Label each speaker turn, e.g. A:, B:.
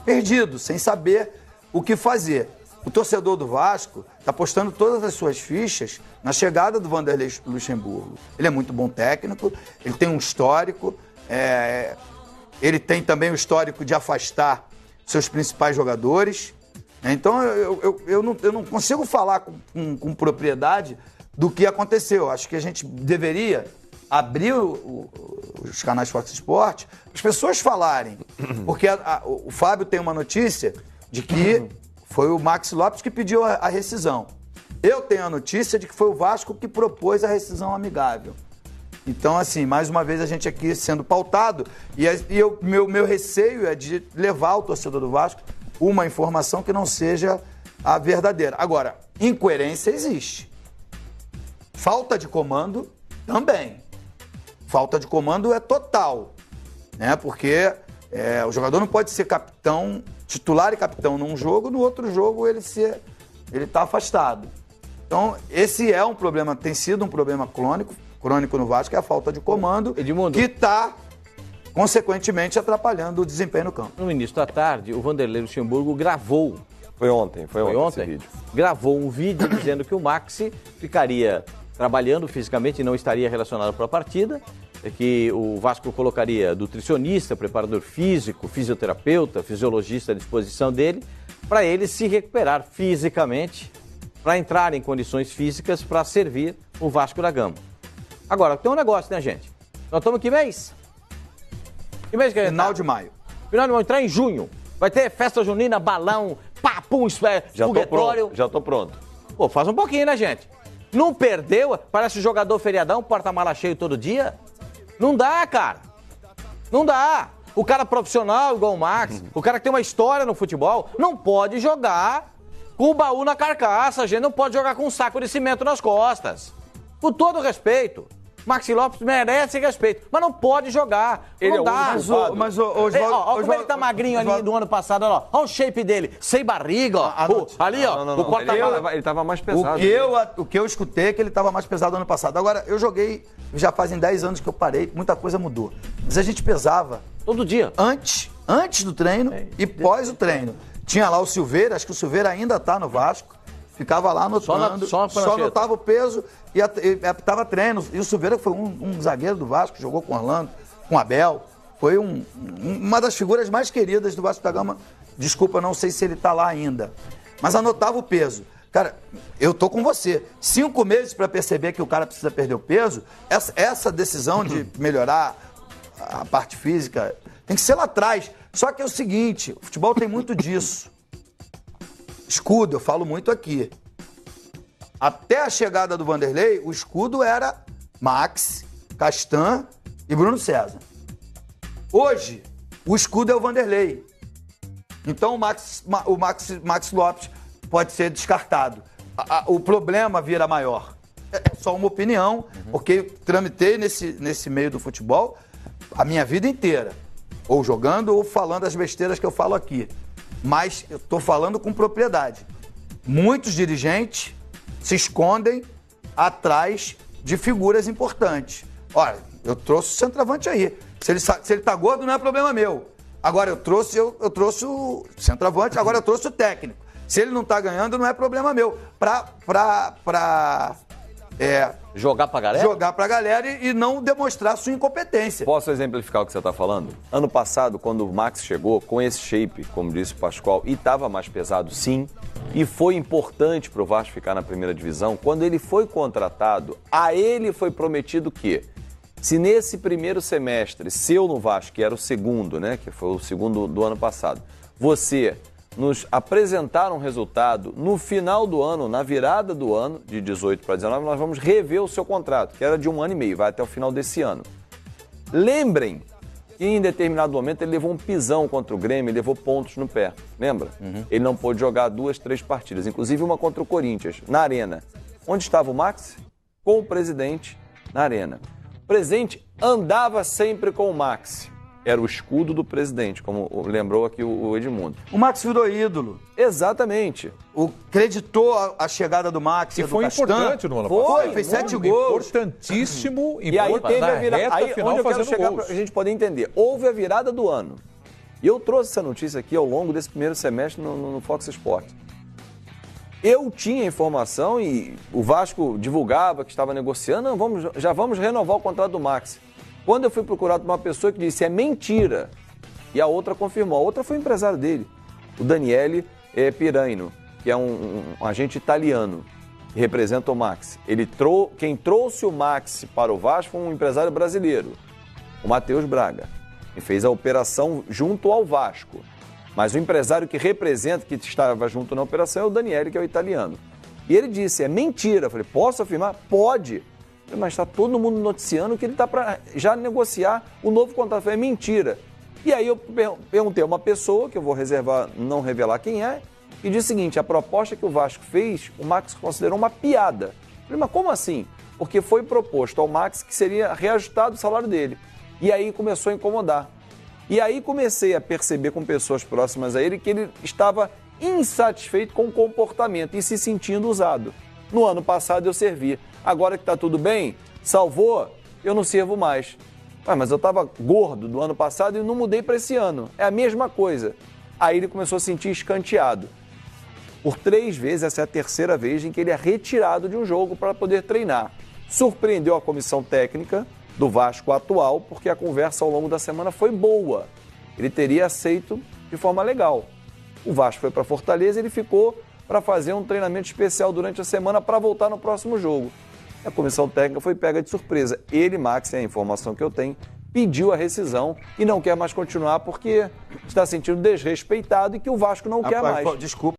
A: perdido, sem saber o que fazer. O torcedor do Vasco está apostando todas as suas fichas na chegada do Vanderlei Luxemburgo. Ele é muito bom técnico, ele tem um histórico, ele tem também o histórico de afastar seus principais jogadores. Então, eu não consigo falar com propriedade do que aconteceu. Acho que a gente deveria abrir os canais Fox Sport, as pessoas falarem. Porque o Fábio tem uma notícia de que foi o Maxi Lopes que pediu a rescisão. Eu tenho a notícia de que foi o Vasco que propôs a rescisão amigável. Então, assim, mais uma vez a gente aqui sendo pautado, meu receio é de levar ao torcedor do Vasco uma informação que não seja a verdadeira. Agora, incoerência existe. Falta de comando também. Falta de comando é total, né? Porque o jogador não pode ser capitão, titular e capitão num jogo, no outro jogo ele está afastado. Então, esse é um problema, tem sido um problema crônico no Vasco, é a falta de comando, Edmundo, que está, consequentemente, atrapalhando o desempenho no campo.
B: No início da tarde, o Vanderlei Luxemburgo gravou.
C: Foi ontem esse vídeo.
B: Gravou um vídeo dizendo que o Maxi ficaria trabalhando fisicamente e não estaria relacionado para a partida, que o Vasco colocaria nutricionista, preparador físico, fisioterapeuta, fisiologista à disposição dele, para ele se recuperar fisicamente, para entrar em condições físicas para servir o Vasco da Gama. Agora, tem um negócio, né, gente? Nós estamos que mês? Que mês que é?
A: Final de maio.
B: Final de maio, entrar em junho. Vai ter festa junina, balão, papum, foguetório.
C: Já tô pronto.
B: Pô, faz um pouquinho, né, gente? Não perdeu? Parece jogador feriadão, porta-mala cheio todo dia. Não dá, cara. Não dá. O cara profissional igual o Max, o cara que tem uma história no futebol, não pode jogar com o baú na carcaça, a gente não pode jogar com um saco de cimento nas costas. Com todo respeito. Maxi Lopes merece respeito, mas não pode jogar.
C: Ele
B: não dá.
A: Mas
B: olha como ele tá magrinho ali do ano passado, olha o shape dele, sem barriga, ó. Ali, ó.
C: Não.
B: O porta-mala.
C: Ele tava mais pesado.
A: O que eu escutei é que ele estava mais pesado ano passado. Agora, eu joguei, já fazem 10 anos que eu parei, muita coisa mudou. Mas a gente pesava
B: todo dia.
A: Antes do treino e pós o treino. Tinha lá o Silveira, acho que o Silveira ainda tá no Vasco. Ficava lá anotando, só anotava o peso e apitava treino. E o Silveira foi um zagueiro do Vasco, jogou com Orlando, com Abel. Foi uma das figuras mais queridas do Vasco da Gama. Desculpa, não sei se ele tá lá ainda. Mas anotava o peso. Cara, eu tô com você. 5 meses para perceber que o cara precisa perder o peso, essa decisão de melhorar a parte física tem que ser lá atrás. Só que é o seguinte, o futebol tem muito disso. Escudo, eu falo muito aqui. Até a chegada do Vanderlei, o escudo era Max, Castan e Bruno César. Hoje, o escudo é o Vanderlei. Então o Max Lopes pode ser descartado. O problema vira maior. É só uma opinião, porque tramitei nesse meio do futebol a minha vida inteira. Ou jogando ou falando as besteiras que eu falo aqui. Mas eu estou falando com propriedade. Muitos dirigentes se escondem atrás de figuras importantes. Olha, eu trouxe o centroavante aí. Se ele tá gordo, não é problema meu. Agora eu trouxe o centroavante, agora eu trouxe o técnico. Se ele não tá ganhando, não é problema meu.
B: Jogar pra galera?
A: Jogar pra galera e não demonstrar sua incompetência.
C: Posso exemplificar o que você está falando? Ano passado, quando o Max chegou com esse shape, como disse o Pascoal, e estava mais pesado, sim, e foi importante para o Vasco ficar na primeira divisão, quando ele foi contratado, a ele foi prometido que, se nesse primeiro semestre, seu no Vasco, que era o segundo, né, que foi o segundo do ano passado, você nos apresentar um resultado no final do ano, na virada do ano, de 18 para 19, nós vamos rever o seu contrato, que era de 1 ano e meio, vai até o final desse ano. Lembrem que em determinado momento ele levou um pisão contra o Grêmio, ele levou pontos no pé, lembra? Ele não pôde jogar 2, 3 partidas, inclusive uma contra o Corinthians, na Arena. Onde estava o Max? Com o presidente na Arena. O presidente andava sempre com o Max. Era o escudo do presidente, como lembrou aqui o Edmundo.
A: O Max virou ídolo.
C: Exatamente.
A: Acreditou a chegada do Max
D: e do Castan. Importante no ano
A: passado. Fez 7 gols.
C: Importantíssimo. E aí teve a virada. Aí onde eu quero chegar pra gente poder entender. Houve a virada do ano. E eu trouxe essa notícia aqui ao longo desse primeiro semestre no Fox Sports. Eu tinha informação e o Vasco divulgava que estava negociando, já vamos renovar o contrato do Maxi. Quando eu fui procurado por uma pessoa que disse, é mentira, e a outra confirmou. A outra foi o empresário dele, o Daniele Piraino, que é um agente italiano, que representa o Maxi. Quem trouxe o Maxi para o Vasco foi um empresário brasileiro, o Matheus Braga, que fez a operação junto ao Vasco. Mas o empresário que representa, que estava junto na operação, é o Daniele, que é o italiano. E ele disse, é mentira. Eu falei, posso afirmar? Pode. Eu falei, mas está todo mundo noticiando que ele está para já negociar o novo contrato. Eu falei, é mentira. E aí eu perguntei a uma pessoa, que eu vou reservar, não revelar quem é, e disse o seguinte, a proposta que o Vasco fez, o Max considerou uma piada. Eu falei, mas como assim? Porque foi proposto ao Max que seria reajustado o salário dele. E aí começou a incomodar. E aí comecei a perceber com pessoas próximas a ele que ele estava insatisfeito com o comportamento e se sentindo usado. No ano passado eu servi. Agora que está tudo bem, salvou, eu não sirvo mais. Mas eu estava gordo do ano passado e não mudei para esse ano. É a mesma coisa. Aí ele começou a se sentir escanteado. Por 3 vezes, essa é a terceira vez em que ele é retirado de um jogo para poder treinar. Surpreendeu a comissão técnica do Vasco atual, porque a conversa ao longo da semana foi boa. Ele teria aceito de forma legal. O Vasco foi para Fortaleza e ele ficou para fazer um treinamento especial durante a semana para voltar no próximo jogo. A comissão técnica foi pega de surpresa. Ele, Max, é a informação que eu tenho, pediu a rescisão e não quer mais continuar porque está sentindo desrespeitado e que o Vasco não quer mais.
A: Desculpa.